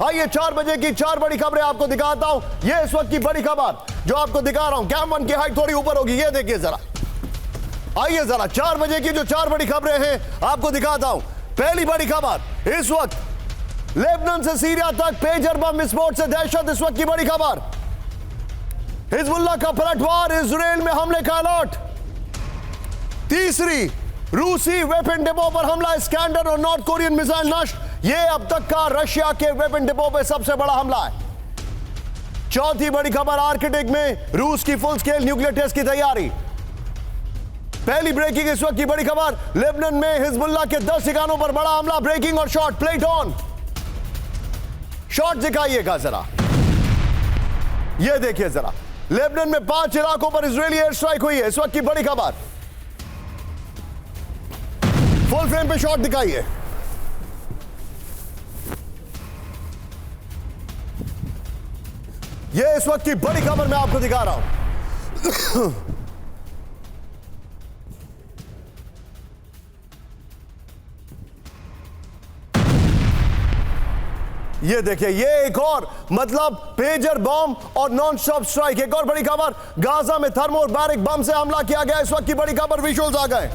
आइए 4 बजे की 4 बड़ी खबरें आपको दिखाता हूं। ये इस वक्त की बड़ी खबर जो आपको दिखा रहा हूं, कैम 1 की हाइट थोड़ी ऊपर होगी, ये देखिए जरा। आइए जरा 4 बजे की जो 4 बड़ी खबरें हैं आपको दिखाता हूं। पहली बड़ी खबर, इस वक्त लेबनान से सीरिया तक पेजर बम विस्फोट से दहशत। इस वक्त की बड़ी खबर, हिजबुल्लाह का पलटवार, इजराइल में हमले का अलर्ट। तीसरी, रूसी वेपन डिपो पर हमला, स्कैंडर और नॉर्थ कोरियन मिसाइल नष्ट। यह अब तक का रशिया के वेपन डिपो पर सबसे बड़ा हमला है। चौथी बड़ी खबर, आर्कटिक में रूस की फुल स्केल न्यूक्लियर टेस्ट की तैयारी। पहली ब्रेकिंग, इस वक्त की बड़ी खबर, लेबनान में हिजबुल्लाह के 10 ठिकानों पर बड़ा हमला। ब्रेकिंग और शॉट, प्लेट ऑन, शॉट दिखाइएगा जरा। यह देखिए जरा, लेबनान में 5 इलाकों पर इजरायली एयर स्ट्राइक हुई है। इस वक्त की बड़ी खबर, फुल फ्रेम पे शॉट दिखाइए। यह इस वक्त की बड़ी खबर मैं आपको दिखा रहा हूं। ये देखिए, ये एक और मतलब पेजर बम और नॉन स्टॉप स्ट्राइक। एक और बड़ी खबर, गाजा में थर्मोबारिक बम से हमला किया गया। इस वक्त की बड़ी खबर, विजुअल्स आ गए।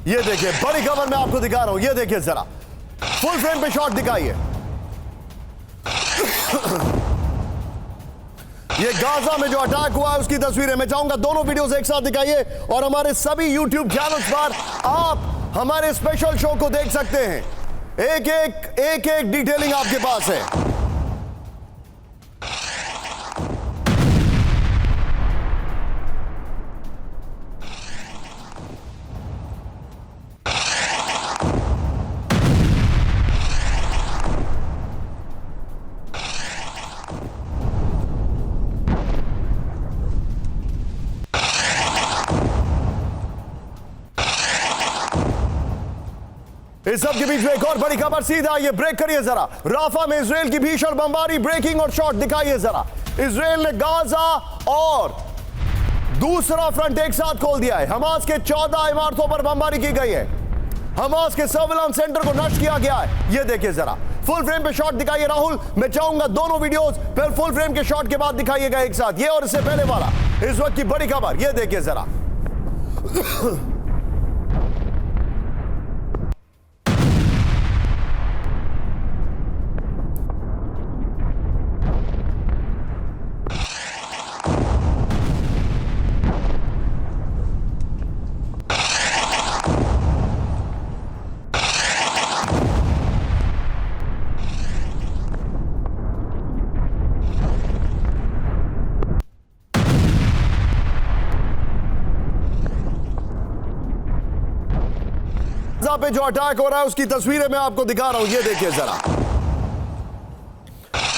ये देखिए बड़ी खबर मैं आपको दिखा रहा हूं। ये देखिए जरा, फुल फ्रेम पे शॉट दिखाइए। ये गाजा में जो अटैक हुआ है उसकी तस्वीरें मैं चाहूंगा दोनों वीडियोस एक साथ दिखाइए, और हमारे सभी यूट्यूब चैनल्स पर आप हमारे स्पेशल शो को देख सकते हैं। एक एक डिटेलिंग आपके पास है। इस सब के बीच में एक और बड़ी खबर, सीधा ये ब्रेक करिए जरा। राफा में इजराइल की भीषण बमबारी, ब्रेकिंग और शॉट दिखाइए जरा। इजराइल ने गाजा और दूसरा फ्रंट एक साथ खोल दिया है। हमास के 14 इमारतों पर बमबारी की गई है। हमास के सर्विलांस सेंटर को नष्ट किया गया है। ये देखिए जरा, फुल फ्रेम पे शॉट दिखाइए। राहुल, मैं चाहूंगा दोनों वीडियोस फिर फुल फ्रेम के शॉट के बाद दिखाइएगा एक साथ, ये और इससे पहले वाला। इस वक्त की बड़ी खबर, ये देखिए जरा। पे जो अटैक हो रहा है उसकी तस्वीरें मैं आपको दिखा रहा हूं। ये देखिए जरा,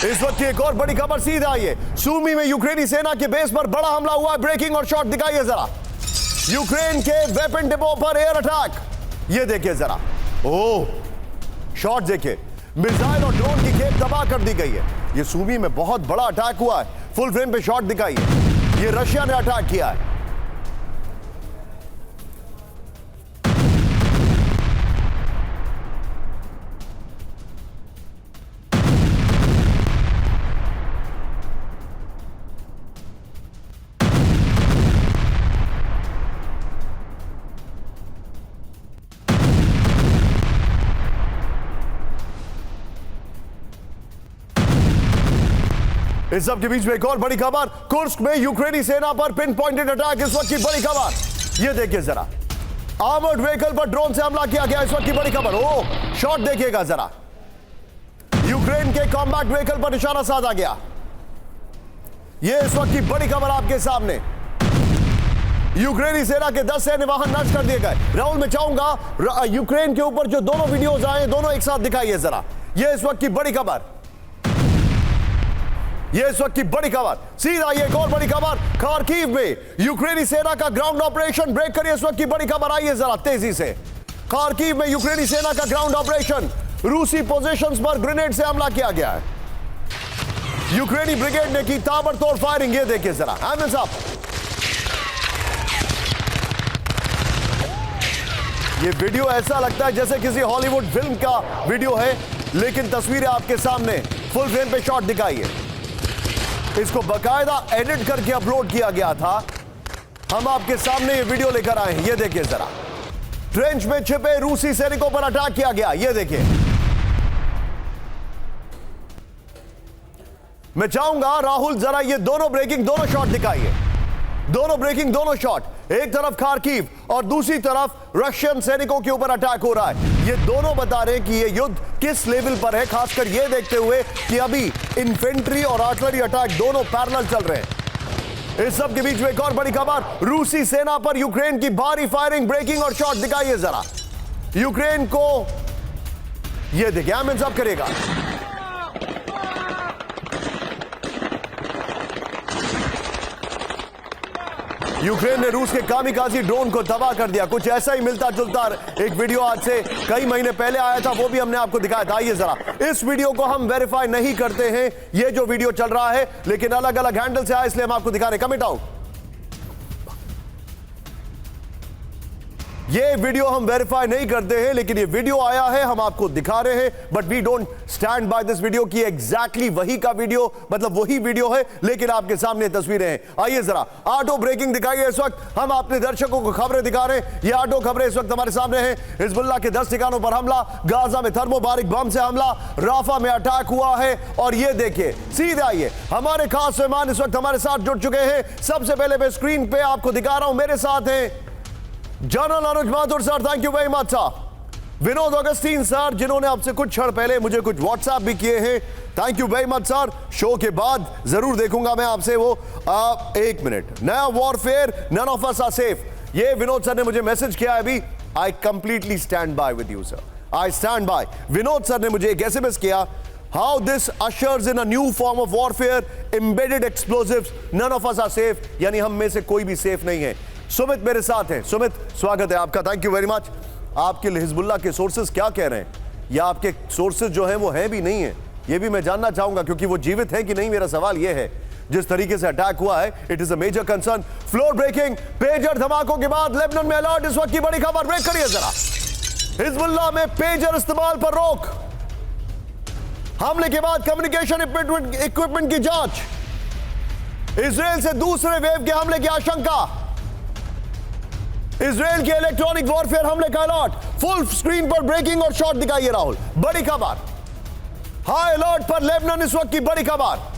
इस वक्त की एक और बड़ी खबर, सीधा आई है। सूमी में यूक्रेनी सेना के बेस पर बड़ा हमला हुआ है। ब्रेकिंग और शॉट दिखाइए जरा। यूक्रेन के वेपन डिपो पर एयर अटैक। ये देखिए जरा, ओह शॉट देखिए, मिसाइल और ड्रोन की खेप तबाह कर दी गई है। ये सूमी में बहुत बड़ा अटैक हुआ है। फुल फ्रेम पे शॉट दिखाइए। ये रशिया ने अटैक किया है। इस सब के बीच में एक और बड़ी खबर, कुर्स्क में यूक्रेनी सेना पर पिन पॉइंटेड अटैक। इस वक्त की बड़ी खबर, ये देखिए जरा, आर्मर्ड व्हीकल पर ड्रोन से हमला किया गया। इस वक्त की बड़ी खबर, ओ शॉट देखिएगा जरा। यूक्रेन के कॉम्बैट व्हीकल पर निशाना साधा गया। ये इस वक्त की बड़ी खबर आपके सामने। यूक्रेनी सेना के 10 सैन्य वाहन नष्ट कर दिए गए। राहुल, मैं चाहूंगा यूक्रेन के ऊपर जो दोनों वीडियोस आए दोनों एक साथ दिखाइए जरा। ये इस वक्त की बड़ी खबर, ये इस वक्त की बड़ी खबर। सीधा ये एक और बड़ी खबर, खार्किव में यूक्रेनी सेना का ग्राउंड ऑपरेशन। ब्रेक करिए इस वक्त की बड़ी खबर, आइए जरा तेजी से। खार्किव में यूक्रेनी सेना का ग्राउंड ऑपरेशन, रूसी पोजीशंस पर ग्रेनेड से हमला किया गया है। यूक्रेनी ब्रिगेड ने की ताबड़तोड़ फायरिंग, ये देखिए जरा हैंड्स अप। ये वीडियो ऐसा लगता है जैसे किसी हॉलीवुड फिल्म का वीडियो है, लेकिन तस्वीरें आपके सामने फुल फ्रेम पे शॉट दिखाई है। इसको बकायदा एडिट करके अपलोड किया गया था। हम आपके सामने ये वीडियो लेकर आए हैं, ये देखिए जरा। ट्रेंच में छिपे रूसी सैनिकों पर अटैक किया गया, ये देखिए। मैं चाहूंगा राहुल जरा ये दोनों ब्रेकिंग दोनों शॉट दिखाइए। दोनों ब्रेकिंग दोनों शॉट, एक तरफ खार्किव और दूसरी तरफ रशियन सैनिकों के ऊपर अटैक हो रहा है। ये दोनों बता रहे हैं कि ये युद्ध किस लेवल पर है, खासकर ये देखते हुए कि अभी इन्फेंट्री और आर्टिलरी अटैक दोनों पैरेलल चल रहे हैं। इस सब के बीच में एक और बड़ी खबर, रूसी सेना पर यूक्रेन की भारी फायरिंग, ब्रेकिंग और शॉट दिखाइए जरा। यूक्रेन को ये देखिए, हम सब करेगा। यूक्रेन ने रूस के कामिकाजी ड्रोन को तबाह कर दिया। कुछ ऐसा ही मिलता जुलता एक वीडियो आज से कई महीने पहले आया था, वो भी हमने आपको दिखाया था। आइए जरा, इस वीडियो को हम वेरीफाई नहीं करते हैं, ये जो वीडियो चल रहा है, लेकिन अलग अलग हैंडल से आया, इसलिए हम आपको दिखा रहे। कमिट आउट, ये वीडियो हम वेरीफाई नहीं करते हैं, लेकिन ये वीडियो आया है, हम आपको दिखा रहे हैं। But we don't stand by this video की एग्जैक्टली वही का वीडियो, मतलब वही वीडियो है, लेकिन आपके सामने तस्वीरें हैं। आइए जरा ऑटो ब्रेकिंग दिखाइए। इस वक्त हम अपने दर्शकों को खबरें दिखा रहे हैं। ये ऑटो खबरें इस वक्त हमारे सामने हैं। हिजबुल्लाह के 10 ठिकानों पर हमला, गाजा में थर्मोबारिक बम से हमला, राफा में अटैक हुआ है। और ये देखिए, सीधे आइए, हमारे खास मेहमान इस वक्त हमारे साथ जुड़ चुके हैं। सबसे पहले मैं स्क्रीन पे आपको दिखा रहा हूं, मेरे साथ हैं general Anuj Mathur sir, thank you very much sir. Vinod Augustine sir, जिन्होंने आपसे कुछ क्षण पहले मुझे कुछ व्हाट्सएप भी किए हैं, thank you very much sir. Show के बाद जरूर देखूंगा मैं आपसे वो। एक मिनट, नया warfare, none of us are safe, ये विनोद सर ने मुझे मैसेज किया है अभी। I completely stand by with you sir, I stand by. Vinod sir ने मुझे एक एसएमएस किया, how this ushers in a new form of warfare, embedded explosives, none of us are safe, यानी हम में से कोई भी सेफ नहीं है। सुमित मेरे साथ हैं। सुमित, स्वागत है आपका, थैंक यू वेरी मच। आपके हिजबुल्लाह के सोर्सेज क्या कह रहे हैं, या आपके सोर्सेज जो हैं वो हैं भी नहीं है, ये भी मैं जानना चाहूंगा, क्योंकि वो जीवित हैं कि नहीं, मेरा सवाल ये है। जिस तरीके से अटैक हुआ है, it is a major concern. Floor breaking, pager धमाकों के बाद लेबनान में अलर्ट, इस वक्त की बड़ी खबर, ब्रेक करिए जरा। हिजबुल्लाह में पेजर इस्तेमाल पर रोक, हमले के बाद कम्युनिकेशन इक्विपमेंट की जांच, इजराइल से दूसरे वेव के हमले की आशंका, इजराइल के इलेक्ट्रॉनिक वॉरफेयर हमले का अलर्ट। फुल स्क्रीन पर ब्रेकिंग और शॉट दिखाइए राहुल, बड़ी खबर। हाई अलर्ट पर लेबनान, इस वक्त की बड़ी खबर।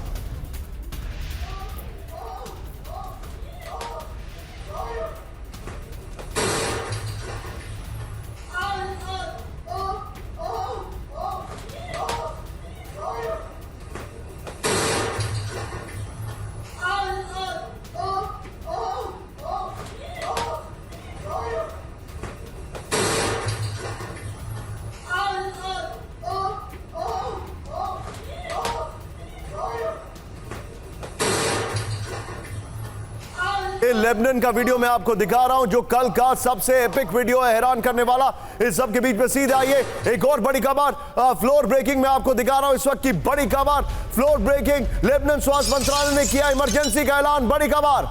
लेबनान का वीडियो मैं आपको दिखा रहा हूं, जो कल का सबसे एपिक वीडियो है, हैरान करने वाला। इस सब के बीच में सीधे आइए, एक और बड़ी खबर, फ्लोर ब्रेकिंग में आपको दिखा रहा हूं, इस वक्त की बड़ी खबर, फ्लोर ब्रेकिंग। लेबनान स्वास्थ्य मंत्रालय ने किया इमरजेंसी का ऐलान, बड़ी खबर।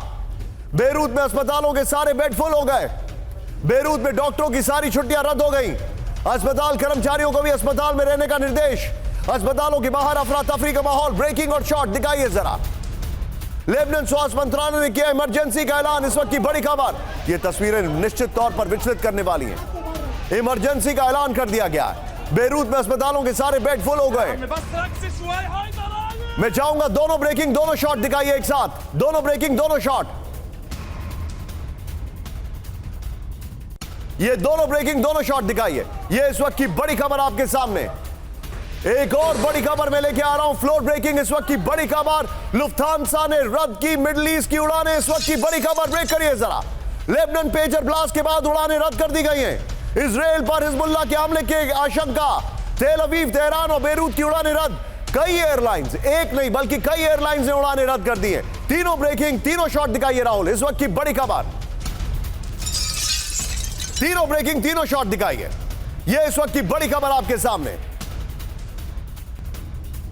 बेरूत में अस्पतालों के सारे बेड फुल हो गए। बेरूत में डॉक्टरों की सारी छुट्टियां रद्द हो गई। अस्पताल कर्मचारियों को भी अस्पताल में रहने का निर्देश। अस्पतालों के बाहर अफरा तफरी का माहौल। ब्रेकिंग और शॉट दिखाइए जरा। लेबनान स्वास्थ्य मंत्रालय ने किया इमरजेंसी का ऐलान, इस वक्त की बड़ी खबर। ये तस्वीरें निश्चित तौर पर विचलित करने वाली हैं। इमरजेंसी का ऐलान कर दिया गया है। बेरूत में अस्पतालों के सारे बेड फुल हो गए। मैं चाहूंगा दोनों ब्रेकिंग दोनों शॉट दिखाइए एक साथ, दोनों ब्रेकिंग दोनों शॉट। ये दोनों ब्रेकिंग दोनों शॉट दिखाइए। ये इस वक्त की बड़ी खबर आपके सामने। एक और बड़ी खबर मैं लेके आ रहा हूं, फ्लोर ब्रेकिंग, इस वक्त की बड़ी खबर। लुफ्थांसा ने रद्द की मिडिल ईस्ट की उड़ानें, इस वक्त की बड़ी खबर। ब्रेक करिए जरा। लेबनान पेजर ब्लास्ट के बाद उड़ानें रद्द कर दी गई हैं। इजराइल पर हिजबुल्लाह के हमले की आशंका। तेल अवीव, तेहरान और बेरूत की उड़ानें रद्द। कई एयरलाइंस, एक नहीं बल्कि कई एयरलाइंस ने उड़ानें रद्द कर दी हैं। तीनों ब्रेकिंग, तीनों शॉट दिखाइए राहुल, इस वक्त की बड़ी खबर। तीनों ब्रेकिंग, तीनों शॉट दिखाइए। ये इस वक्त की बड़ी खबर आपके सामने।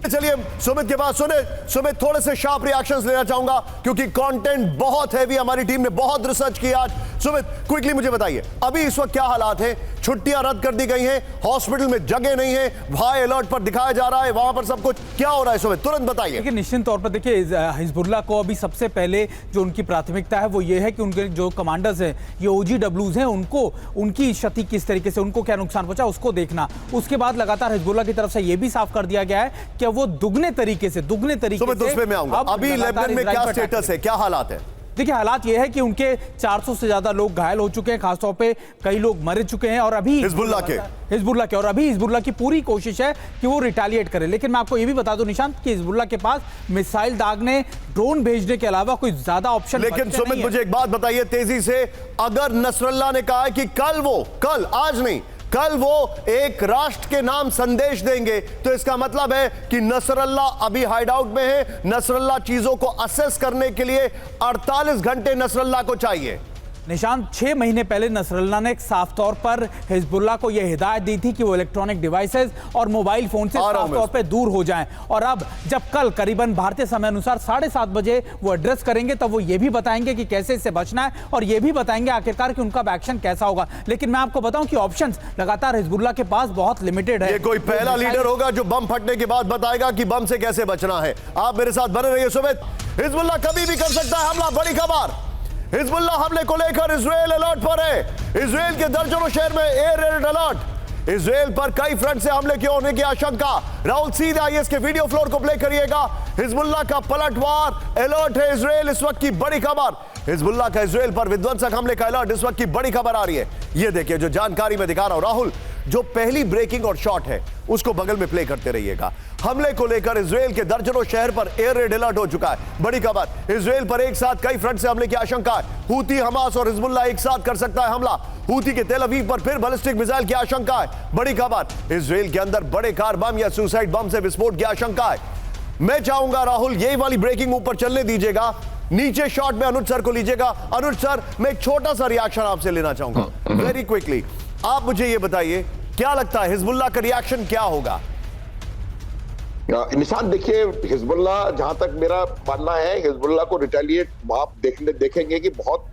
चलिए सुमित के पास सुमित थोड़े से शार्प रिएक्शंस लेना चाहूंगा क्योंकि कंटेंट बहुत हैवी, हमारी टीम ने बहुत रिसर्च किया आज। सुमित क्विकली मुझे बताइए अभी इस वक्त क्या हालात हैं? छुट्टियां रद्द कर दी गई हैं, हॉस्पिटल में जगह नहीं है, हाई अलर्ट पर दिखाया जा रहा है, वहां पर सब कुछ क्या हो रहा है? सुमित तुरंत बताइए। देखिए निश्चित तौर पर देखिए हिजबुल्लाह को अभी सबसे पहले जो उनकी प्राथमिकता है वो ये है कि उनके जो कमांडर्स हैं, ये OGWs हैं, उनको उनकी क्षति किस तरीके से, उनको क्या नुकसान पहुंचा उसको देखना। उसके बाद लगातार हिजबुल्लाह की तरफ से ये भी साफ कर दिया गया है कि वो दुगने तरीके से सुमित उसमें मैं आऊंगा। अभी लेबनान में क्या स्टेटस है, क्या हालात है? देखिए हालात ये है कि उनके 400 से ज्यादा लोग घायल हो चुके हैं, खासतौर पे कई लोग मर चुके हैं और अभी हिजबुल्लाह के और अभी हिजबुल्लाह की पूरी कोशिश है कि वो रिटेलिएट करे। लेकिन मैं आपको ये भी बता दूं निशांत कि हिजबुल्लाह के पास मिसाइल दागने, ड्रोन भेजने के अलावा कोई ज्यादा ऑप्शन लेकिन सुमित मुझे एक बात बताइए तेजी से, अगर नसरल्लाह ने कहा है कि कल वो एक राष्ट्र के नाम संदेश देंगे, तो इसका मतलब है कि नसरल्लाह अभी हाइडआउट में है। नसरल्लाह चीजों को असेस करने के लिए 48 घंटे नसरल्लाह को चाहिए। निशांत 6 महीने पहले नसरल्लाह ने साफ तौर पर हिजबुल्लाह को यह हिदायत दी थी कि वो इलेक्ट्रॉनिक डिवाइसेस और मोबाइल फोन से साफ तौर पर दूर हो जाएं। और अब जब कल करीबन भारतीय समय अनुसार 7:30 बजे वो एड्रेस करेंगे, तब वो ये भी बताएंगे कि कैसे इससे बचना है और ये भी बताएंगे आखिरकार कि उनका एक्शन कैसा होगा। लेकिन मैं आपको बताऊं कि ऑप्शंस लगातार हिजबुल्लाह के पास बहुत लिमिटेड है। ये कोई पहला लीडर होगा जो बम फटने के बाद बताएगा कि बम से कैसे बचना है। आप मेरे साथ बने रहिए सुमित। हिजबुल्लाह कभी भी कर सकता है हमला, बड़ी खबर। हिजबुल्लाह हमले को लेकर इजराइल अलर्ट पर है। इजराइल के दर्जनों शहर में एयर रेड अलर्ट। इजराइल पर कई फ्रंट से हमले के होने की आशंका। राहुल सीधे आइए इसके वीडियो फ्लोर को प्ले करिएगा। हिजबुल्लाह का पलटवार अलर्ट है इजराइल, इस वक्त की बड़ी खबर। हिजबुल्लाह का इजराइल पर विध्वंसक हमले का अलर्ट, इस वक्त की बड़ी खबर आ रही है। ये देखिए जो जानकारी मैं दिखा रहा हूं राहुल, जो पहली ब्रेकिंग और शॉट है उसको बगल में प्ले करते रहिएगा। हमले को लेकर इजराइल के दर्जनों शहर पर एयर रेड अलर्ट हो चुका है। बड़ी खबर, इजराइल पर एक साथ कई फ्रंट से हमले की आशंका है। हूती, हमास और हिजबुल्लाह एक साथ कर सकता है हमला। हूती के तेल अवीव पर फिर बैलिस्टिक मिसाइल की आशंका है। बड़ी खबर, इजराइल के अंदर बड़े कार बम या सुसाइड बम से विस्फोट की आशंका है। मैं चाहूंगा राहुल यही वाली ब्रेकिंग ऊपर चलने दीजिएगा, नीचे शॉट में अनुज सर को लीजिएगा। अनुज सर, मैं एक छोटा सा रिएक्शन आपसे लेना चाहूंगा वेरी क्विकली। आप मुझे ये बताइए क्या लगता है हिजबुल्लाह का रिएक्शन क्या होगा? निशान देखिए, हिजबुल्लाह जहां तक मेरा मानना है, हिजबुल्लाह को रिटेलिएट आप देखेंगे कि बहुत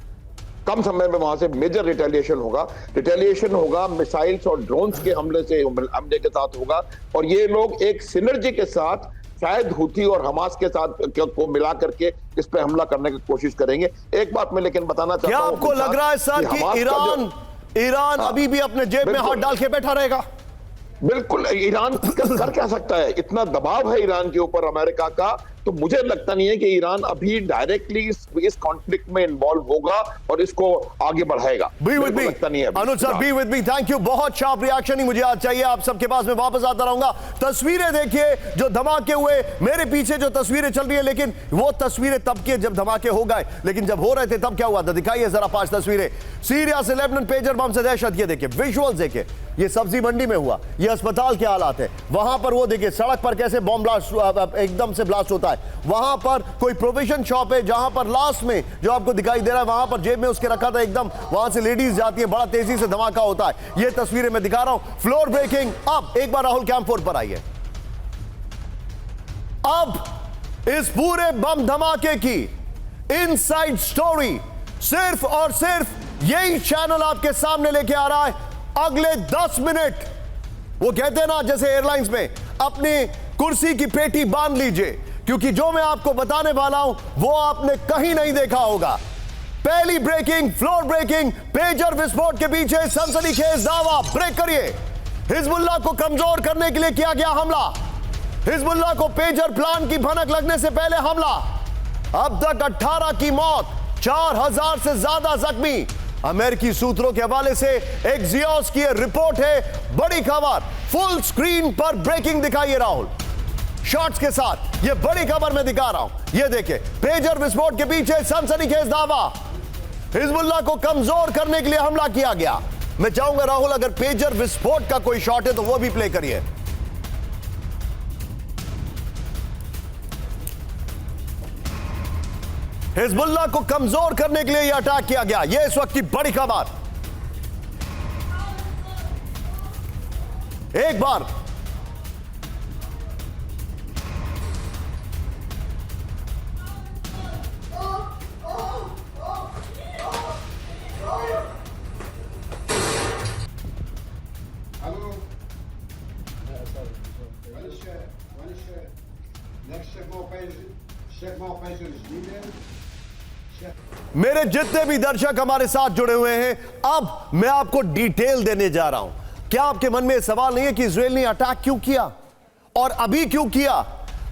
कम समय में वहां से मेजर रिटेलिएशन होगा मिसाइल्स और ड्रोन्स के हमले के साथ होगा। और ये लोग एक सिनर्जी के साथ शायद हूती और हमास के साथ को मिला करके इस पे हमला करने की कोशिश करेंगे। एक बात मैं लेकिन बताना चाहता हूं, आपको लग रहा है सर कि ईरान अभी भी अपने जेब में हाथ डाल के बैठा रहेगा? बिल्कुल, ईरान कर क्या सकता है? इतना दबाव है ईरान के ऊपर अमेरिका का, तो मुझे लगता नहीं है कि ईरान अभी डायरेक्टली इस कॉन्फ्लिक्ट में इन्वॉल्व होगा और इसको आगे बढ़ाएगा। लगता नहीं है। Anuj sir, be with me, thank you. बहुत शार्प रिएक्शन ही मुझे आज चाहिए, आप सबके पास में वापस आता रहूंगा। तस्वीरें देखिए जो धमाके हुए, मेरे पीछे जो तस्वीरें चल रही है, लेकिन वो तस्वीरें तब की जब धमाके हो गए, लेकिन जब हो रहे थे तब क्या हुआ था? दिखाइए जरा 5 तस्वीरें। सीरिया से लेबनान पेजर बम से दहशत, ये देखिए विजुअल्स देखिए। ये सब्जी मंडी में हुआ, ये अस्पताल के हालात है, वहां पर वो देखिए सड़क पर कैसे बम ब्लास्ट एकदम से ब्लास्ट होता है। वहां पर कोई प्रोविजन शॉप है जहां पर लास्ट में जो आपको दिखाई दे रहा है, वहां पर जेब में उसके रखा था एकदम, वहां से लेडीज जाती है, बड़ा तेजी से धमाका होता है। ये तस्वीरें मैं दिखा रहा हूं, फ्लोर ब्रेकिंग। अब एक बार राहुल कैंप 4 पर आइए। अब इस पूरे बम धमाके की इनसाइड स्टोरी सिर्फ और सिर्फ यही चैनल आपके सामने लेके आ रहा है। अगले 10 मिनट, वो कहते हैं ना जैसे एयरलाइंस में, अपनी कुर्सी की पेटी बांध लीजिए, क्योंकि जो मैं आपको बताने वाला हूं वो आपने कहीं नहीं देखा होगा। पहली ब्रेकिंग, फ्लोर ब्रेकिंग, पेजर विस्फोट के पीछे सनसनीखेज दावा। ब्रेक करिए। हिजबुल्लाह को कमजोर करने के लिए किया गया हमला। हिजबुल्लाह को पेजर प्लान की भनक लगने से पहले हमला। अब तक 18 की मौत, 4000 से ज्यादा जख्मी। अमेरिकी सूत्रों के हवाले से एक्सियोस की रिपोर्ट है। बड़ी खबर, फुल स्क्रीन पर ब्रेकिंग दिखाइए राहुल, शॉट्स के साथ। ये बड़ी खबर मैं दिखा रहा हूं, ये देखिए। पेजर विस्फोट के पीछे सनसनीखेज दावा। हिजबुल्लाह को कमजोर करने के लिए हमला किया गया। मैं चाहूंगा राहुल अगर पेजर विस्फोट का कोई शॉट है तो वो भी प्ले करिए। हिजबुल्लाह को कमजोर करने के लिए यह अटैक किया गया। यह इस वक्त की बड़ी खबर। एक बार Hallo. Next zeg maar opeens een zwiebel. मेरे जितने भी दर्शक हमारे साथ जुड़े हुए हैं, अब मैं आपको डिटेल देने जा रहा हूं। क्या आपके मन में सवाल नहीं है कि इजराइल ने अटैक क्यों किया और अभी क्यों किया?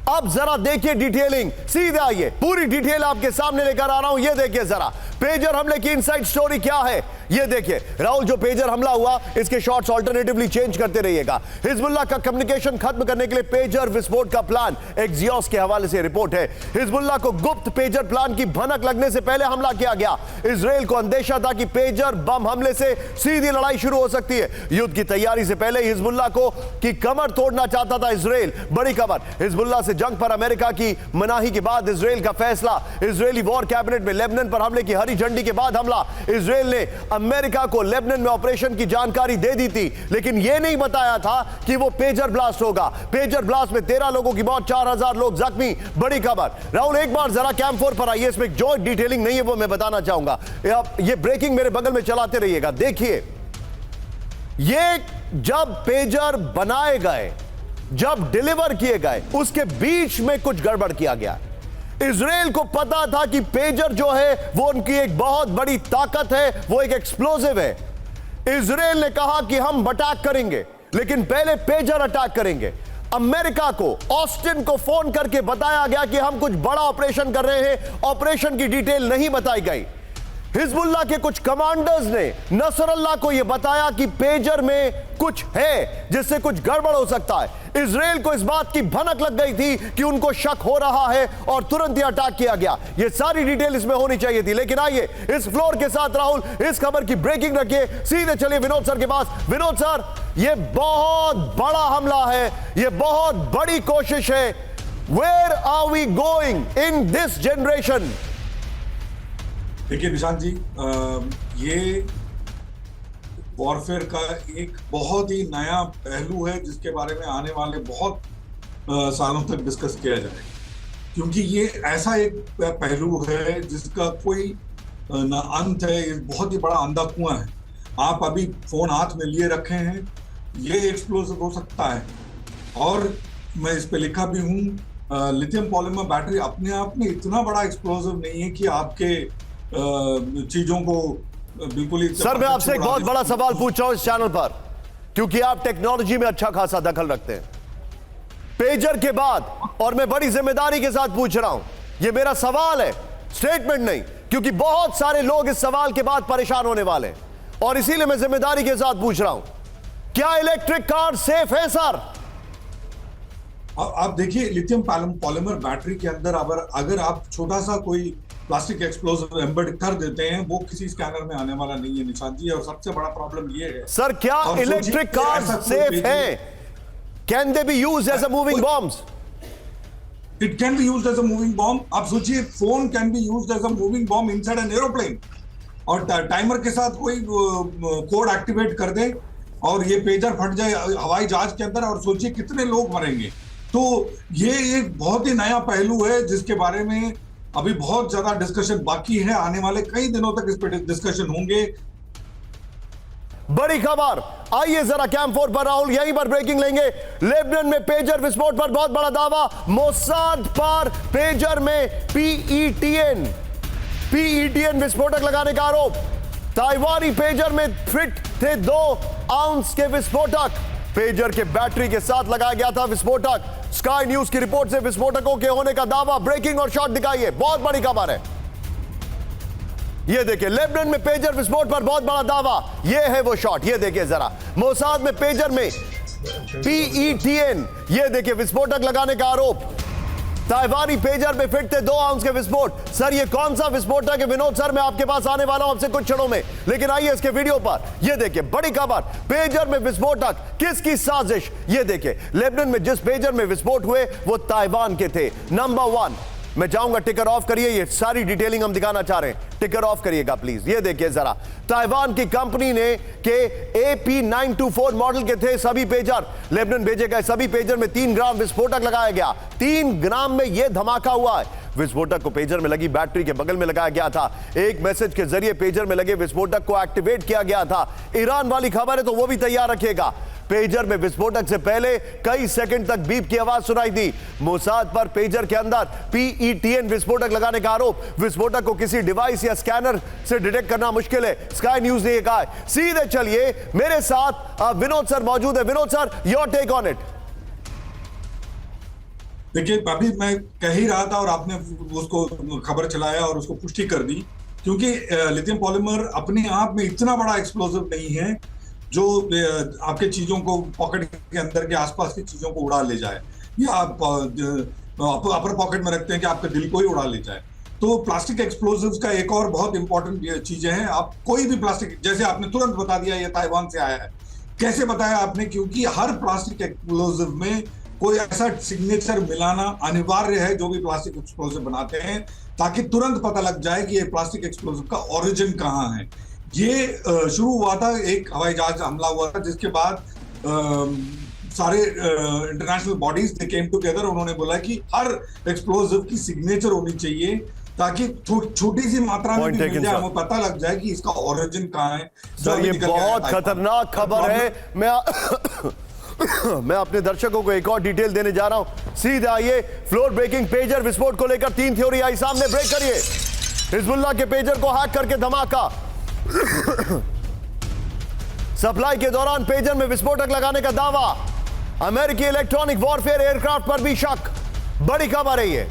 अब जरा देखिए डिटेलिंग, सीधे आइए, पूरी डिटेल आपके सामने लेकर आ रहा हूं। ये देखिए जरा पेजर हमले की इनसाइड स्टोरी क्या है, ये देखिए। राहुल, जो पेजर हमला हुआ इसके शॉट्स अल्टरनेटिवली चेंज करते रहिएगा। हिजबुल्लाह का कम्युनिकेशन खत्म करने के लिए पेजर विस्फोट का प्लान, एक्सियोस के हवाले से रिपोर्ट है। हिजबुल्लाह को गुप्त पेजर प्लान की भनक लगने से पहले हमला किया गया। इजराइल को अंदेशा था कि पेजर बम हमले से सीधी लड़ाई शुरू हो सकती है। युद्ध की तैयारी से पहले हिजबुल्लाह को की कमर तोड़ना चाहता था इजराइल। बड़ी खबर, हिजबुल्लाह से जंग पर अमेरिका की मनाही के बाद इजराइल का फैसला। इजरायली वॉर कैबिनेट में लेबनान पर हमले की हरी झंडी के बाद हमला। इजराइल ने अमेरिका को लेबनान में ऑपरेशन की जानकारी दे दी थी, लेकिन यह नहीं बताया था कि वो पेजर ब्लास्ट होगा। पेजर ब्लास्ट में 13 लोगों की मौत, 4000 लोग जख्मी। बड़ी खबर। राहुल, एक बार जरा कैंप 4 पर आइए, इसमें जो डिटेलिंग नहीं है वो मैं बताना चाहूंगा। ये ब्रेकिंग मेरे बगल में चलाते रहिएगा। देखिए, ये जब पेजर बनाए गए, जब डिलीवर किए गए, उसके बीच में कुछ गड़बड़ किया गया। इजराइल को पता था कि पेजर जो है वो उनकी एक बहुत बड़ी ताकत है, वो एक एक्सप्लोसिव है। इजराइल ने कहा कि हम अटैक करेंगे, लेकिन पहले पेजर अटैक करेंगे। अमेरिका को, ऑस्टिन को फोन करके बताया गया कि हम कुछ बड़ा ऑपरेशन कर रहे हैं। ऑपरेशन की डिटेल नहीं बताई गई। हिजबुल्लाह के कुछ कमांडर्स ने नसरल्लाह को यह बताया कि पेजर में कुछ है जिससे कुछ गड़बड़ हो सकता है। इजराइल को इस बात की भनक लग गई थी कि उनको शक हो रहा है और तुरंत ही अटैक किया गया। यह सारी डिटेल इसमें होनी चाहिए थी, लेकिन आइए इस फ्लोर के साथ राहुल इस खबर की ब्रेकिंग रखिए। सीधे चलिए विनोद सर के पास। विनोद सर, यह बहुत बड़ा हमला है, यह बहुत बड़ी कोशिश है। Where are we going in this generation? देखिए निशांत जी, ये वॉरफेयर का एक बहुत ही नया पहलू है जिसके बारे में आने वाले बहुत सालों तक डिस्कस किया जाएगा, क्योंकि ये ऐसा एक पहलू है जिसका कोई न अंत है। ये बहुत ही बड़ा अंधा कुआं है। आप अभी फोन हाथ में लिए रखे हैं, ये एक्सप्लोसिव हो सकता है। और मैं इस पे लिखा भी हूँ, लिथियम पॉलीमर बैटरी अपने आप में इतना बड़ा एक्सप्लोसिव नहीं है कि आपके चीजों को बिल्कुल ही। सर, मैं आपसे एक बहुत बड़ा सवाल पूछ रहा हूं इस चैनल पर, क्योंकि आप टेक्नोलॉजी में अच्छा खासा दखल रखते हैं। पेजर के बाद, और मैं बड़ी जिम्मेदारी के साथ पूछ रहा हूं, यह मेरा सवाल है, स्टेटमेंट नहीं, क्योंकि बहुत सारे लोग इस सवाल के बाद परेशान होने वाले हैं, और इसीलिए मैं जिम्मेदारी के साथ पूछ रहा हूं, क्या इलेक्ट्रिक कार सेफ है? सर, आप देखिए, लिथियम पॉलीमर बैटरी के अंदर अगर आप छोटा सा कोई प्लास्टिक एक्सप्लोसिव एम्बेड कर देते हैं, वो किसी स्कैनर में आने वाला नहीं है निशांत जी। और सबसे बड़ा प्रॉब्लम ये है सर, क्या इलेक्ट्रिक कार्स सेफ हैं? Can they be used as a moving bombs? It can be used as a moving bomb. आप सोचिए, phone can be used as a moving bomb inside an aeroplane, और timer के साथ कोई code activate कर दे और ये पेजर फट जाए हवाई जहाज के अंदर, और सोचिए कितने लोग मरेंगे। तो ये एक बहुत ही नया पहलू है जिसके बारे में अभी बहुत ज्यादा डिस्कशन बाकी है। आने वाले कई दिनों तक इस पर डिस्कशन होंगे। बड़ी खबर, आइए जरा कैंप 4 पर राहुल, यहीं पर ब्रेकिंग लेंगे। लेबनान में पेजर विस्फोट पर बहुत बड़ा दावा, मोसाद पर पेजर में पीईटीएन विस्फोटक लगाने का आरोप। ताइवानी पेजर में फिट थे 2 आउंस के विस्फोटक। पेजर के बैटरी के साथ लगाया गया था विस्फोटक। स्काई न्यूज की रिपोर्ट से विस्फोटकों के होने का दावा। ब्रेकिंग और शॉट दिखाइए, बहुत बड़ी खबर है। ये देखिए, लेबनान में पेजर विस्फोट पर बहुत बड़ा दावा। ये है वो शॉट, ये देखिए जरा। मोसाद में पेजर में पीईटीएन, ये देखिए विस्फोटक लगाने का आरोप। ताइवानी पेजर में फिट थे 2 आउंस के विस्फोट। सर, ये कौन सा विस्फोटक है? विनोद सर, मैं आपके पास आने वाला हूं आपसे कुछ क्षणों में, लेकिन आइए इसके वीडियो पर। ये देखिए बड़ी खबर, पेजर में विस्फोटक, किसकी साजिश? ये देखिए, लेबनान में जिस पेजर में विस्फोट हुए वो ताइवान के थे। नंबर 1, मैं चाहूंगा टिकर ऑफ करिए, ये सारी डिटेलिंग हम दिखाना चाह रहे हैं। टिकर ऑफ करिएगा प्लीज। ये देखिए जरा, ताइवान की कंपनी ने के AP924 मॉडल के थे सभी पेजर, लेबनान भेजे गए सभी पेजर में 3 ग्राम विस्फोटक लगाया गया। 3 ग्राम में यह धमाका हुआ है। विस्फोटक को पेजर में लगी बैटरी के बगल में लगाया गया था। एक मैसेज के जरिए पेजर में लगे विस्फोटक को एक्टिवेट किया गया था। ईरान वाली खबर है तो वो भी तैयार रखिएगा। पेजर में विस्फोटक से पहले कई सेकंड तक बीप की आवाज सुनाई दी। मोसाद पर पेजर के अंदर PETN विस्फोटक लगाने का आरोप। विस्फोटक को किसी डिवाइस या स्कैनर से डिटेक्ट करना मुश्किल है, स्काई न्यूज ने कहा है। सीधे चलिए, मेरे साथ विनोद सर मौजूद है। Vinod sir, your take on it. देखिए, अभी मैं कह ही रहा था और आपने उसको खबर चलाया और उसको पुष्टि कर दी, क्योंकि लिथियम पॉलीमर अपने आप में इतना बड़ा एक्सप्लोसिव नहीं है जो आपके चीजों को, पॉकेट के अंदर के आसपास की चीजों को उड़ा ले जाए, या आप अपर पॉकेट में रखते हैं कि आपके दिल को ही उड़ा ले जाए। तो प्लास्टिक एक्सप्लोसिव्स का एक और बहुत इंपॉर्टेंट चीजें हैं। आप कोई भी प्लास्टिक, जैसे आपने तुरंत बता दिया ये ताइवान से आया है, कैसे बताया आपने? क्योंकि हर प्लास्टिक एक्सप्लोसिव में कोई ऐसा सिग्नेचर मिलाना अनिवार्य है जो भी प्लास्टिक एक्सप्लोसिव बनाते हैं, ताकि तुरंत पता लग जाए कि ये प्लास्टिक एक्सप्लोसिव का ओरिजिन कहाँ है। ये शुरू हुआ था, एक हवाई जहाज हमला हुआ था, जिसके बाद सारे international bodies they came together. उन्होंने बोला कि हर एक्सप्लोसिव की सिग्नेचर होनी चाहिए, ताकि छोटी सी मात्रा में भी मिल जाए, हमें पता लग जाए कि इसका ओरिजिन कहाँ है। सर, ये बहुत खतरनाक खबर है। मैं अपने दर्शकों को एक और डिटेल देने जा रहा हूं। सीधे आइए, फ्लोर ब्रेकिंग पेजर विस्फोट को लेकर 3 थ्योरी आई सामने। ब्रेक करिए। हिजबुल्लाह के पेजर को हैक करके धमाका। सप्लाई के दौरान पेजर में विस्फोटक लगाने का दावा। अमेरिकी इलेक्ट्रॉनिक वॉरफेयर एयरक्राफ्ट पर भी शक। बड़ी खबर है ये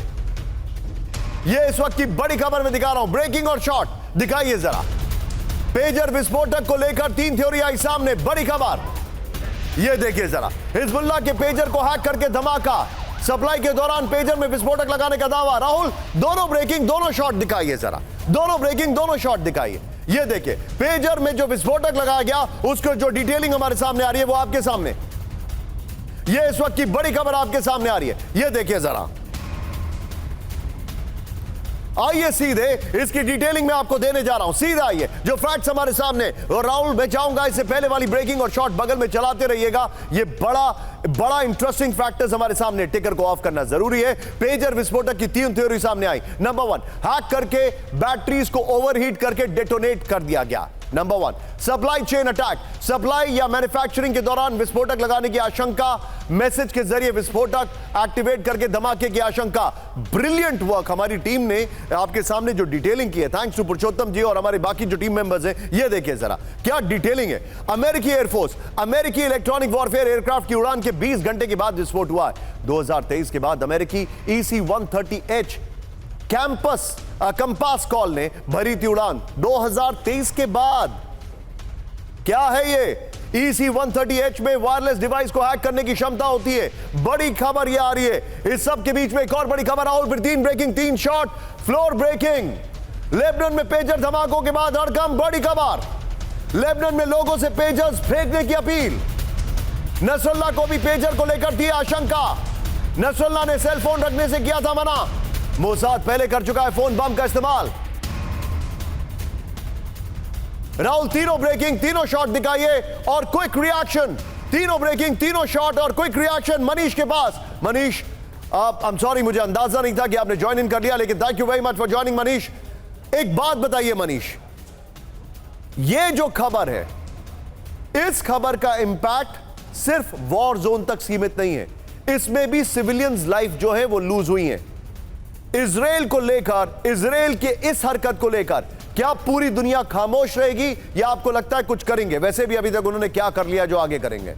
इस वक्त की बड़ी खबर में दिखा रहा हूं। ब्रेकिंग और शॉट दिखाइए जरा। पेजर विस्फोटक को लेकर 3 थ्योरी आई सामने। बड़ी खबर ये देखिए जरा, हिजबुल्लाह के पेजर को हैक करके धमाका। सप्लाई के दौरान पेजर में विस्फोटक लगाने का दावा। राहुल, दोनों ब्रेकिंग दोनों शॉट दिखाइए जरा। दोनों ब्रेकिंग दोनों शॉट दिखाइए। ये देखिए, पेजर में जो विस्फोटक लगाया गया उसको जो डिटेलिंग हमारे सामने आ रही है वो आपके सामने, ये इस वक्त की बड़ी खबर आपके सामने आ रही है। ये देखिए जरा, आइए सीधे इसकी डिटेलिंग में आपको देने जा रहा हूं। सीधा आइए, जो फैक्ट्स हमारे सामने। और राहुल, मैं चाहूंगा इससे पहले वाली ब्रेकिंग और शॉट बगल में चलाते रहिएगा। ये बड़ा इंटरेस्टिंग फैक्टर्स हमारे सामने। टिकर को ऑफ करना जरूरी है। पेजर विस्फोटक की 3 थ्योरी सामने आई। नंबर 1, हैक करके बैटरीज को ओवरहीट करके डेटोनेट कर दिया गया। Number 1, supply chain attack. Supply या मैन्युफैक्चरिंग के दौरान विस्फोटक लगाने की आशंका। मैसेज के जरिए विस्फोटक एक्टिवेट करके धमाके की आशंका। ब्रिलियंट वर्क हमारी टीम ने आपके सामने जो डिटेलिंग की है, थैंक्स टू पुरुषोत्तम जी और हमारे बाकी जो टीम मेंबर्स हैं। ये देखिए जरा क्या डिटेलिंग है। अमेरिकी एयरफोर्स, अमेरिकी इलेक्ट्रॉनिक वॉरफेयर एयरक्राफ्ट की उड़ान के 20 घंटे के बाद विस्फोट हुआ है। 2023 के बाद अमेरिकी EC-130H कंपास कॉल ने भरी थी उड़ान। 2023 के बाद क्या है ये? EC-130H में वायरलेस डिवाइस को हैक करने की क्षमता होती है। बड़ी खबर ये आ रही है। इस सब के बीच में एक और बड़ी खबर। राहुल, फिर 3 breaking, 3 shot, floor breaking. Lebanon में पेजर धमाकों के बाद हड़कंप। बड़ी खबर, लेबनान में लोगों से पेजर्स फेंकने की अपील। नसरुल्लाह को भी पेजर को लेकर थी आशंका। नसरुल्लाह ने सेल फोन रखने से किया था मना। मोसाद पहले कर चुका है फोन बम का इस्तेमाल। राहुल, तीनों ब्रेकिंग, तीनों शॉट दिखाइए और क्विक रिएक्शन। तीनों ब्रेकिंग, तीनों शॉट और क्विक रिएक्शन मनीष के पास। मनीष, आई एम सॉरी, मुझे अंदाजा नहीं था कि आपने ज्वाइन इन कर लिया, लेकिन thank you very much for joining Manish. एक बात बताइए मनीष, ये जो खबर है, इस खबर का इंपैक्ट सिर्फ वॉर जोन तक सीमित नहीं है। इसमें भी सिविलियंस लाइफ जो है वो लूज हुई है। इजराइल को लेकर, इजराइल के इस हरकत को लेकर क्या पूरी दुनिया खामोश रहेगी या आपको लगता है कुछ करेंगे? वैसे भी अभी तक उन्होंने क्या कर लिया जो आगे करेंगे?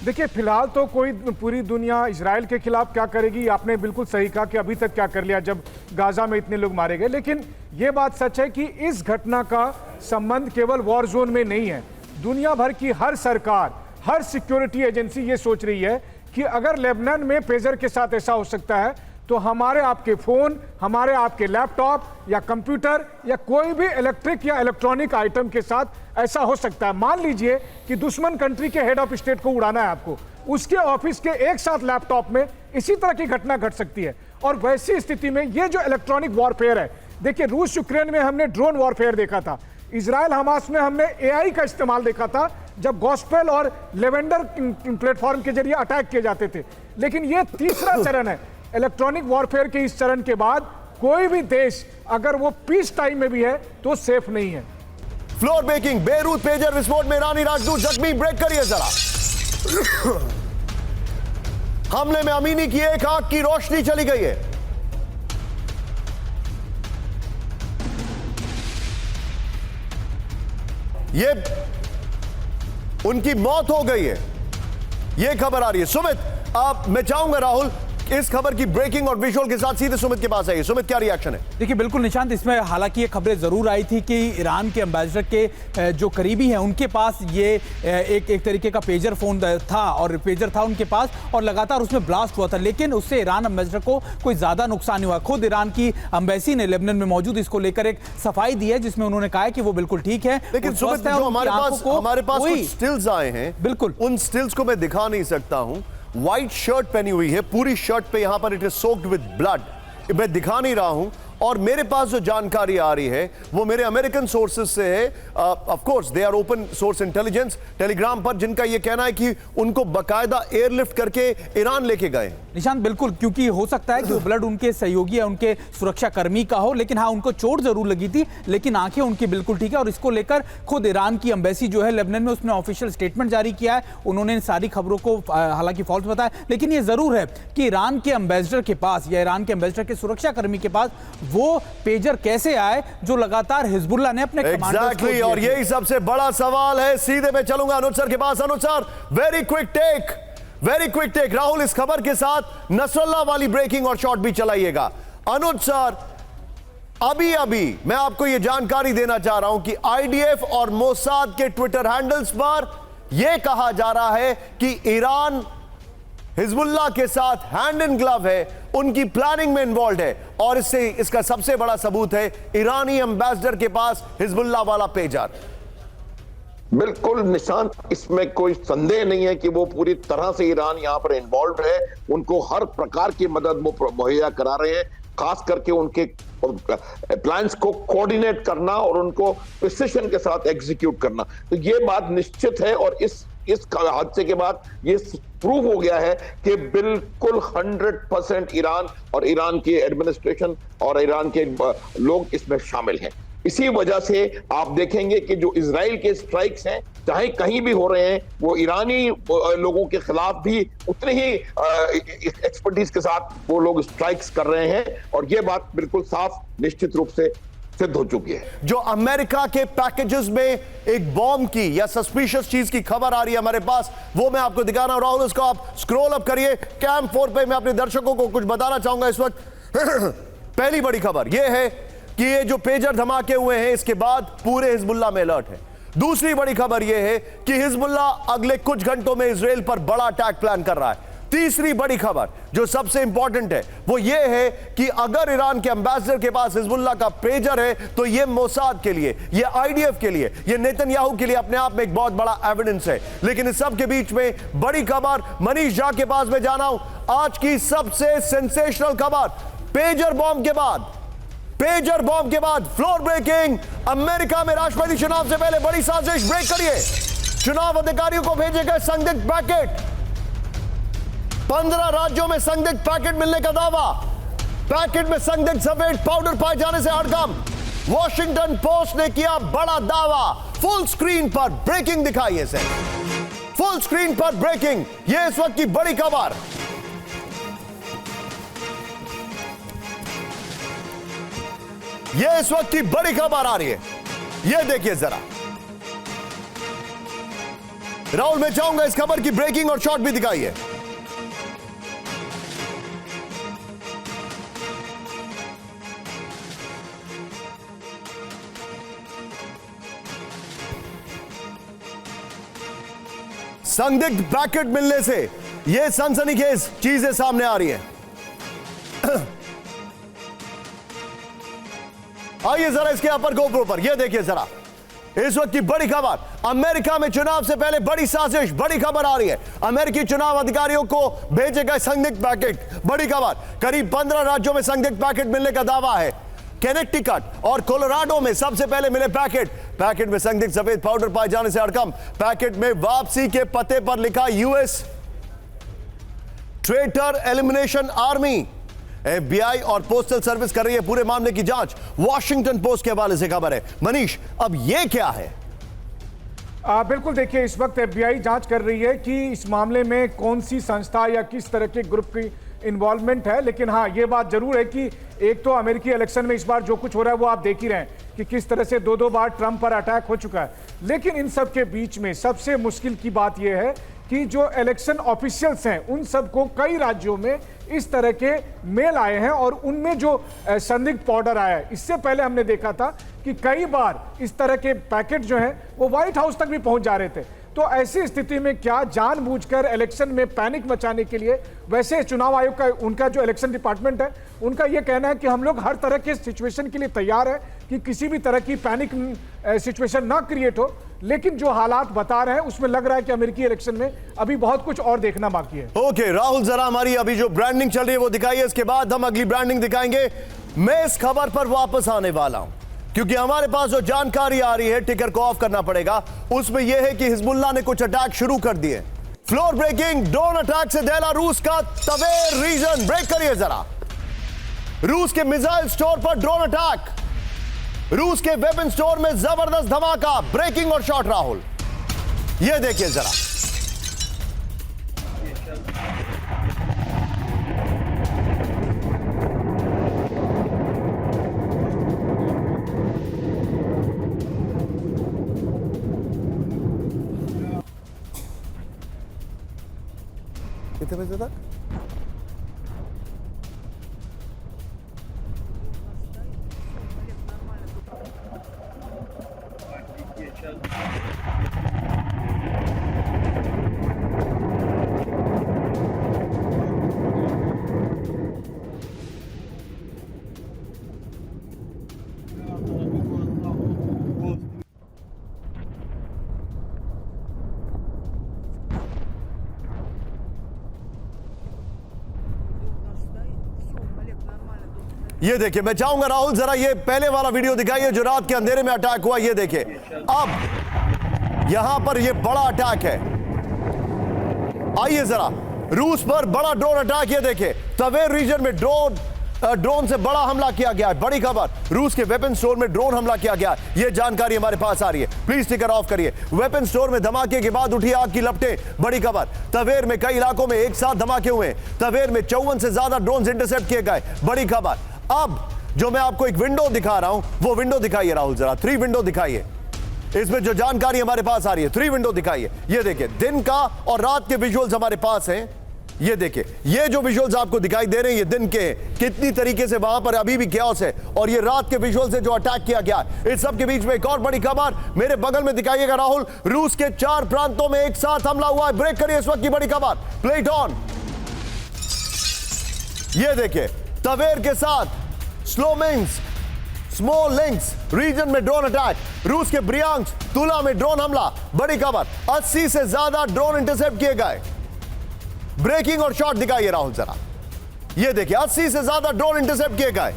देखिए, फिलहाल तो कोई पूरी दुनिया इजराइल के खिलाफ क्या करेगी, आपने बिल्कुल सही कहा कि अभी तक क्या कर लिया जब गाजा में इतने लोग मारे गए। लेकिन यह बात सच है कि इस घटना का संबंध केवल वॉर जोन में नहीं है। दुनिया भर की हर सरकार, हर सिक्योरिटी एजेंसी ये सोच रही है कि अगर लेबनान में पेजर के साथ ऐसा हो सकता है तो हमारे आपके फोन, हमारे आपके लैपटॉप या कंप्यूटर या कोई भी इलेक्ट्रिक या इलेक्ट्रॉनिक आइटम के साथ ऐसा हो सकता है। मान लीजिए कि दुश्मन कंट्री के हेड ऑफ स्टेट को उड़ाना है आपको, उसके ऑफिस के एक साथ लैपटॉप में इसी तरह की घटना घट सकती है। और वैसी स्थिति में ये जो इलेक्ट्रॉनिक वॉरफेयर है, देखिए रूस यूक्रेन में हमने ड्रोन वॉरफेयर देखा था, इजराइल हमास में हमने एआई का इस्तेमाल देखा था जब गॉस्पेल और लेवेंडर प्लेटफॉर्म के जरिए अटैक किए जाते थे। लेकिन ये तीसरा चरण है इलेक्ट्रॉनिक वॉरफेयर के। इस चरण के बाद कोई भी देश अगर वो पीस टाइम में भी है तो सेफ नहीं है। फ्लोर ब्रेकिंग, बेरूत पेजर विस्फोट में ईरानी राजदूत जख्मी, ब्रेक करिए जरा। हमले में अमीनी की एक आंख की रोशनी चली गई है। ये उनकी मौत हो गई है, ये खबर आ रही है। सुमित, मैं चाहूंगा राहुल इस खबर की ब्रेकिंग और विजुअल के साथ सीधे सुमित के पास आइए। सुमित, क्या रिएक्शन है? देखिए बिल्कुल निशांत, इसमें हालांकि ये खबरें जरूर आई थी कि ईरान के एम्बेसडर के जो करीबी हैं उनके पास ये एक तरीके का पेजर फोन था और पेजर था उनके पास और लगातार उसमें ब्लास्ट हुआ था, लेकिन उससे ईरान एम्बेसडर को कोई ज्यादा नुकसान नहीं हुआ। खुद ईरान की एम्बेसी ने लेबनान में मौजूद इसको लेकर एक सफाई दी है जिसमें उन्होंने कहा है कि वो बिल्कुल ठीक है। लेकिन सुमित, जो हमारे पास कुछ स्टिल्स आए हैं, बिल्कुल उन स्टिल्स को मैं दिखा नहीं सकता हूं। व्हाइट शर्ट पहनी हुई है, पूरी शर्ट पे यहां पर it is soaked with blood. मैं दिखा नहीं रहा हूं और मेरे पास जो जानकारी आ रही है वो मेरे अमेरिकन सोर्सेज से है। Of course they are open source intelligence Telegram पर, जिनका ये कहना है कि उनको बकायदा एयरलिफ्ट करके ईरान लेके गए। निशांत बिल्कुल, क्योंकि हो सकता है कि वो ब्लड उनके सहयोगी या उनके सुरक्षा कर्मी का हो, लेकिन हाँ उनको चोट जरूर लगी थी, लेकिन आंखें उनकी बिल्कुल ठीक है। और इसको लेकर खुद ईरान की एम्बेसी जो है लेबनान में, उसने ऑफिशियल स्टेटमेंट जारी किया है। उन्होंने इन सारी खबरों को हालांकि फॉल्स बताया, लेकिन ये जरूर है कि ईरान के एम्बेसडर के पास या ईरान के एम्बेसडर के सुरक्षा कर्मी के पास वो पेजर कैसे आए जो लगातार हिजबुल्लाह ने अपने एग्जैक्टली और यही सबसे बड़ा सवाल है। सीधे में चलूंगा अनुज सर के पास। Anuj sir, very quick take. Rahul, इस खबर के साथ नसरल्लाह वाली ब्रेकिंग और शॉट भी चलाइएगा। अनुज सर, अभी मैं आपको यह जानकारी देना चाह रहा हूं कि आईडीएफ और मोसाद के ट्विटर हैंडल्स पर यह कहा जा रहा है कि ईरान हिजबुल्लाह के साथ हैंड इन ग्लव है, उनकी प्लानिंग में इन्वॉल्व है। और इसका सबसे बड़ा सबूत है ईरानी एम्बेसडर के पास हिजबुल्लाह वाला पेजर। बिल्कुल निशांत, इसमें कोई संदेह नहीं है कि वो पूरी तरह से ईरान यहां पर इन्वॉल्व है। उनको हर प्रकार की मदद वो मुहैया करा रहे हैं, खास करके उनके प्लान्स को कोऑर्डिनेट करना और उनको प्रिसिशन के साथ एग्जीक्यूट करना। तो ये बात निश्चित है और इस हादसे के बाद ये प्रूव हो गया है कि बिल्कुल 100% ईरान और ईरान की एडमिनिस्ट्रेशन और ईरान के लोग इसमें शामिल हैं। इसी वजह से आप देखेंगे कि जो इजराइल के स्ट्राइक्स हैं, चाहे कहीं भी हो रहे हैं, वो ईरानी लोगों के खिलाफ भी उतने ही एक्सपर्टीज के साथ वो लोग स्ट्राइक्स कर रहे हैं। और ये बात बिल्कुल साफ निश्चित रूप से सिद्ध हो चुकी है। जो अमेरिका के पैकेजेस में एक बॉम्ब की या सस्पिशियस चीज की खबर आ रही है हमारे पास, वो मैं आपको दिखा रहा हूं। राहुल, उसको आप स्क्रॉल अप करिए। कैम 4 पे मैं अपने दर्शकों को कुछ बताना चाहूंगा इस वक्त। पहली बड़ी खबर यह है कि ये जो पेजर धमाके हुए हैं, इसके बाद पूरे हिजबुल्लाह में अलर्ट है। दूसरी बड़ी खबर यह है कि हिजबुल्लाह अगले कुछ घंटों में इजराइल पर बड़ा अटैक प्लान कर रहा है। तीसरी बड़ी खबर जो सबसे इंपॉर्टेंट है वो ये है कि अगर ईरान के एम्बेसडर के पास हिजबुल्लाह का पेजर है तो ये मोसाद के लिए, ये आईडीएफ के लिए, ये नेतन्याहू के लिए अपने आप में एक बहुत बड़ा एविडेंस है। लेकिन इस सब के बीच में बड़ी खबर, मनीष झा के पास मैं जाना हूं। आज की सबसे सेंसेशनल खबर, पेजर बॉम्ब के बाद फ्लोर ब्रेकिंग। अमेरिका में राष्ट्रपति चुनाव से पहले बड़ी साजिश, ब्रेक करिए। चुनाव अधिकारियों को भेजे गए संदिग्ध पैकेट, 15 राज्यों में संदिग्ध पैकेट मिलने का दावा। पैकेट में संदिग्ध सफेद पाउडर पाए जाने से हड़कंप। वॉशिंगटन पोस्ट ने किया बड़ा दावा। फुल स्क्रीन पर ब्रेकिंग दिखाइए इसे, फुल स्क्रीन पर ब्रेकिंग। यह इस वक्त की बड़ी खबर। यह इस वक्त की बड़ी खबर आ रही है, यह देखिए जरा। राहुल, मैं चाहूंगा इस खबर की ब्रेकिंग और शॉट भी दिखाइए। संदिग्ध पैकेट मिलने से यह सनसनीखेज चीजें सामने आ रही हैं। आइए जरा इसके अपर गोप्रो पर, यह देखिए जरा। इस वक्त की बड़ी खबर, अमेरिका में चुनाव से पहले बड़ी साजिश, बड़ी खबर आ रही है। अमेरिकी चुनाव अधिकारियों को भेजे गए संदिग्ध पैकेट, बड़ी खबर, करीब 15 राज्यों में संदिग्ध पैकेट मिलने का दावा है। कनेक्टिकट और कोलोराडो में सबसे पहले मिले पैकेट में संदिग्ध सफेद पाउडर पाए जाने से हड़कंप। पैकेट में वापसी के पते पर लिखा US traitor elimination army. FBI और पोस्टल सर्विस कर रही है पूरे मामले की जांच। वॉशिंगटन पोस्ट के हवाले से खबर है। मनीष, अब यह क्या है? बिल्कुल, देखिए, इस वक्त FBI जांच कर रही है कि इस मामले में कौन सी संस्था या किस तरह के ग्रुप की इन्वॉल्वमेंट है। लेकिन हाँ, ये बात जरूर है कि एक तो अमेरिकी इलेक्शन में इस बार जो कुछ हो रहा है वो आप देख ही रहे हैं कि किस तरह से दो बार ट्रंप पर अटैक हो चुका है। लेकिन इन सब के बीच में सबसे मुश्किल की बात यह है कि जो इलेक्शन ऑफिशियल्स हैं उन सबको कई राज्यों में इस तरह के मेल आए हैं और उनमें जो संदिग्ध पाउडर आया है, इससे पहले हमने देखा था कि कई बार इस तरह के पैकेट जो हैं वो व्हाइट हाउस तक भी पहुंच जा रहे थे। तो ऐसी स्थिति में क्या जानबूझकर इलेक्शन में पैनिक मचाने के लिए, वैसे चुनाव आयोग का, उनका जो इलेक्शन डिपार्टमेंट है, उनका यह कहना है कि हम लोग हर तरह के सिचुएशन के लिए तैयार है कि किसी भी तरह की पैनिक सिचुएशन ना क्रिएट हो। लेकिन जो हालात बता रहे हैं उसमें लग रहा है कि अमेरिकी इलेक्शन में अभी बहुत कुछ और देखना बाकी है। ओके राहुल, जरा हमारी अभी जो ब्रांडिंग चल रही है वो दिखाइए, इसके बाद हम अगली ब्रांडिंग दिखाएंगे। मैं इस खबर पर वापस आने वाला हूं क्योंकि हमारे पास जो जानकारी आ रही है, टिकर को ऑफ करना पड़ेगा, उसमें यह है कि हिजबुल्लाह ने कुछ अटैक शुरू कर दिए। फ्लोर ब्रेकिंग ड्रोन अटैक से दहला रूस का तवेर रीजन। ब्रेक करिए जरा। रूस के मिसाइल स्टोर पर ड्रोन अटैक, रूस के वेपन स्टोर में जबरदस्त धमाका, ब्रेकिंग और शॉट। राहुल, यह देखिए जरा। कितने बजे तक? ये देखिए, मैं चाहूंगा राहुल जरा ये पहले वाला वीडियो दिखाइए जो रात के अंधेरे में अटैक हुआ। ये देखिए, अब यहां पर ये बड़ा अटैक है। आइए जरा, रूस पर बड़ा ड्रोन अटैक। ये देखिए, तवेर रीजन में ड्रोन से बड़ा हमला किया गया है। बड़ी खबर, रूस के वेपन स्टोर में ड्रोन हमला किया गया है। यह जानकारी हमारे पास आ रही है। प्लीज स्टिकर ऑफ करिए। वेपन स्टोर में धमाके के बाद उठी आग की लपटें। बड़ी खबर, तवेर में कई इलाकों में एक साथ धमाके हुए। तवेर में 54 से ज्यादा ड्रोन इंटरसेप्ट किए गए। बड़ी खबर, अब जो मैं आपको एक विंडो दिखा रहा हूं वो विंडो दिखाइए राहुल जरा। 3 विंडो दिखाइए। इसमें जो जानकारी हमारे पास आ रही है, 3 विंडो दिखाइए। ये देखिए, दिन का और रात के विजुअल्स हमारे पास हैं। ये देखिए, ये जो विजुअल्स आपको दिखाई दे रहे हैं ये दिन के, कितनी तरीके से वहां पर अभी भी कैओस है, और ये रात के विजुअल्स से जो अटैक किया गया। इस सब के बीच में एक और बड़ी खबर मेरे बगल में दिखाइएगा राहुल। रूस के 4 प्रांतों में एक साथ हमला हुआ है। ब्रेक करिए इस वक्त की बड़ी खबर। Plate on. ये देखिए, तवेर के साथ स्मोलेंस्क रीजन में ड्रोन अटैक। रूस के ब्रियांस्क, तुला में ड्रोन हमला। बड़ी खबर, 80 से ज्यादा ड्रोन इंटरसेप्ट किए गए। ब्रेकिंग और शॉट दिखाइए राहुल जरा। ये देखिए, 80 से ज्यादा ड्रोन इंटरसेप्ट किए गए।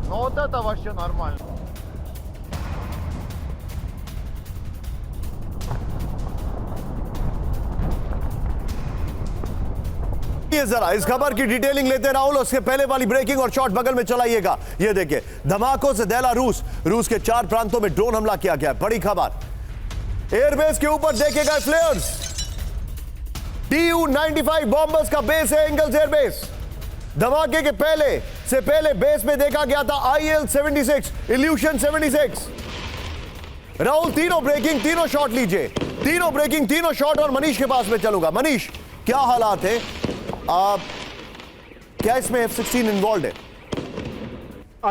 Вот это вообще нормально. ये जरा इस खबर की डिटेलिंग लेते हैं राहुल। उसके पहले वाली ब्रेकिंग और शॉट बगल में चलाइएगा। ये देखिए, धमाकों से दहला रूस के 4 प्रांतों में ड्रोन हमला किया गया। बड़ी खबर, एयरबेस के ऊपर देखे गए फ्लेयर्स। Tu-95 बॉम्बर्स का बेस है इंगल्स एयरबेस। धमाके के पहले बेस में देखा गया था IL-76 इल्यूशन 76। राहुल, तीनों ब्रेकिंग, तीनों शॉट लीजिए। तीनों ब्रेकिंग, तीनों शॉट। और मनीष के पास में चलूंगा। मनीष, क्या हालात है? क्या इसमें F-16 इन्वॉल्व है?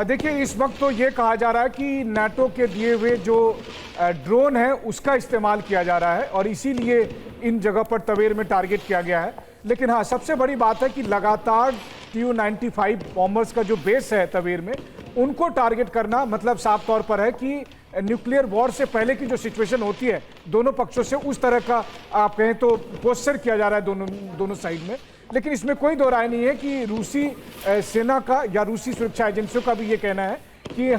देखिए, इस वक्त तो ये कहा जा रहा है कि नाटो के दिए हुए जो ड्रोन है उसका इस्तेमाल किया जा रहा है और इसीलिए इन जगह पर तवेर में टारगेट किया गया है। लेकिन हाँ, सबसे बड़ी बात है कि लगातार Tu-95 बॉम्बर्स का जो बेस है तवेर में, उनको टारगेट करना मतलब साफ तौर पर है कि न्यूक्लियर वॉर से पहले की जो सिचुएशन होती है दोनों पक्षों से, उस तरह का आप कहें तो पोस्चर किया जा रहा है दोनों साइड में। लेकिन इसमें कोई दो राय नहीं है कि रूसी सेना का या रूसी सुरक्षा एजेंसियों का भी ये कहना है कि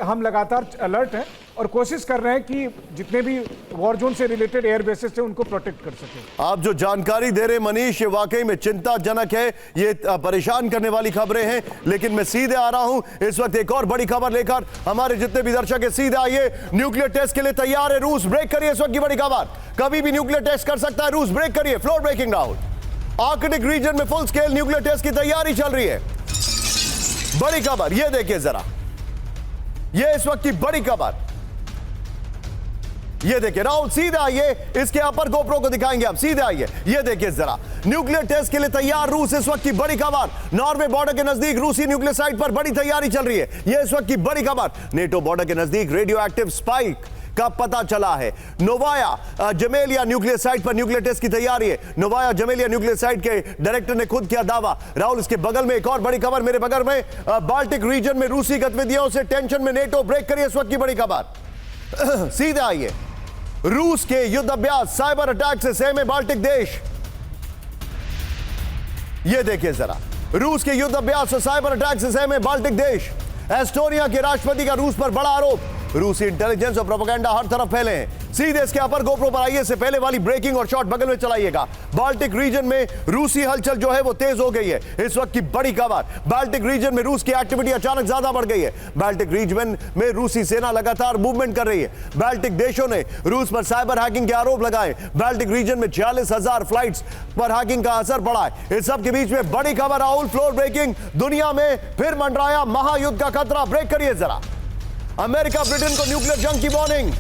हम लगातार अलर्ट हैं और कोशिश कर रहे हैं कि जितने भी वॉर जोन से रिलेटेड एयर बेसेस थे उनको प्रोटेक्ट कर सके। आप जो जानकारी दे रहे मनीष, ये वाकई में चिंताजनक है, ये परेशान करने वाली खबरें हैं। लेकिन मैं सीधे आ रहा हूं इस वक्त एक और बड़ी खबर लेकर। हमारे जितने भी दर्शक है सीधे आइए। न्यूक्लियर टेस्ट के लिए तैयार है रूस। ब्रेक करिए इस वक्त की बड़ी खबर, कभी भी न्यूक्लियर टेस्ट कर सकता है रूस। ब्रेक करिए, floor breaking Rahul. Arctic region में फुल स्केल न्यूक्लियर टेस्ट की तैयारी चल रही है। बड़ी खबर ये देखिए जरा, ये इस वक्त की बड़ी खबर ये देखिए। राहुल सीधे आइए, इसके अपर गोप्रो को दिखाएंगे आप। सीधे आइए, ये देखिए जरा, न्यूक्लियर टेस्ट के लिए तैयार रूस। इस वक्त की बड़ी खबर, नॉर्वे बॉर्डर के नजदीक रूसी न्यूक्लियर साइट पर बड़ी तैयारी चल रही है। यह इस वक्त की बड़ी खबर। नेटो बॉर्डर के नजदीक रेडियो एक्टिव स्पाइक का पता चला है। नोवाया जमेलिया न्यूक्लियर साइट पर न्यूक्लियर टेस्ट की तैयारी है। नोवाया जमेलिया न्यूक्लियर साइट के डायरेक्टर ने खुद किया दावा। राहुल इसके बगल में एक और बड़ी खबर मेरे बगल में, बाल्टिक रीजन में रूसी गतिविधियों से टेंशन में नेटो। ब्रेक करिए इस वक्त की बड़ी खबर। सीधे आइए, रूस के युद्ध अभ्यास, साइबर अटैक से सहमे बाल्टिक देश। यह देखिए जरा, रूस के युद्ध अभ्यास और साइबर अटैक से सहमे बाल्टिक देश। एस्टोनिया के राष्ट्रपति का रूस पर बड़ा आरोप। रूसी इंटेलिजेंस और प्रोपेगेंडा हर तरफ फैले हैं। सीधे इसके अपर गोप्रो पर आइए, से पहले वाली ब्रेकिंग और शॉट बगल में चलाइएगा। बाल्टिक रीजन में रूसी हलचल जो है वो तेज हो गई है। इस वक्त की बड़ी खबर, बाल्टिक रीजन में रूस की एक्टिविटी अचानक ज्यादा बढ़ गई है। बाल्टिक रीजन में रूसी सेना लगातार मूवमेंट कर रही है। बाल्टिक देशों ने रूस पर साइबर हैकिंग के आरोप लगाए। बाल्टिक रीजन में 46,000 फ्लाइट्स पर हैकिंग का असर पड़ा है। इस सब के बीच में बड़ी खबर राहुल, फ्लोर ब्रेकिंग, दुनिया में फिर मंडराया महायुद्ध का खतरा। ब्रेक करिए जरा। अमेरिका ब्रिटेन को न्यूक्लियर जंग की वार्निंग।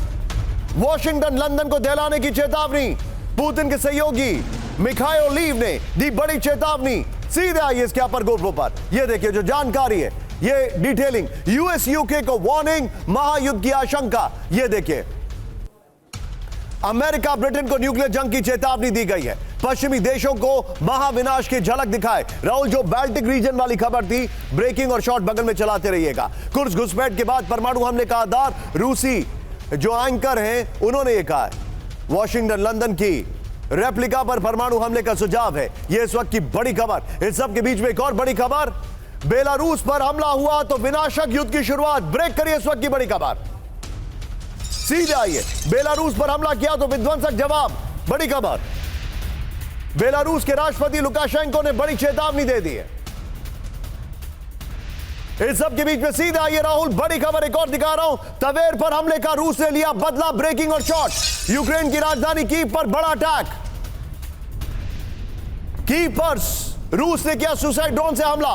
वॉशिंगटन लंदन को दहलाने की चेतावनी। पुतिन के सहयोगी मिखाइलोव ने दी बड़ी चेतावनी। सीधे आइए इसके अपर गोप्रो पर, यह देखिए जो जानकारी है, ये डिटेलिंग। यूएस यूके को वार्निंग, महायुद्ध की आशंका। यह देखिए, अमेरिका ब्रिटेन को न्यूक्लियर जंग की चेतावनी दी गई है। पश्चिमी देशों को महाविनाश की झलक दिखाए। राहुल जो बाल्टिक रीजन वाली खबर थी, ब्रेकिंग और शॉट बगल में चलाते रहिएगा। कुर्स घुसपैठ के बाद परमाणु हमले का आधार रूसी जो एंकर हैं उन्होंने ये कहा है। वॉशिंगटन लंदन की रेप्लिका पर परमाणु हमले का सुझाव है। यह इस वक्त की बड़ी खबर। इस सब के बीच में एक और बड़ी खबर, बेलारूस पर हमला हुआ तो विनाशक युद्ध की शुरुआत। ब्रेक करिए इस वक्त की बड़ी खबर। सीधे आइए, बेलारूस पर हमला किया तो विध्वंसक जवाब। बड़ी खबर, बेलारूस के राष्ट्रपति लुकाशेंको ने बड़ी चेतावनी दे दी है। इस सब के बीच में सीधे आइए राहुल, बड़ी खबर एक और दिखा रहा हूं। तवेर पर हमले का रूस ने लिया बदला। ब्रेकिंग और शॉट। यूक्रेन की राजधानी कीव पर बड़ा अटैक। कीव पर रूस ने किया सुसाइड ड्रोन से हमला।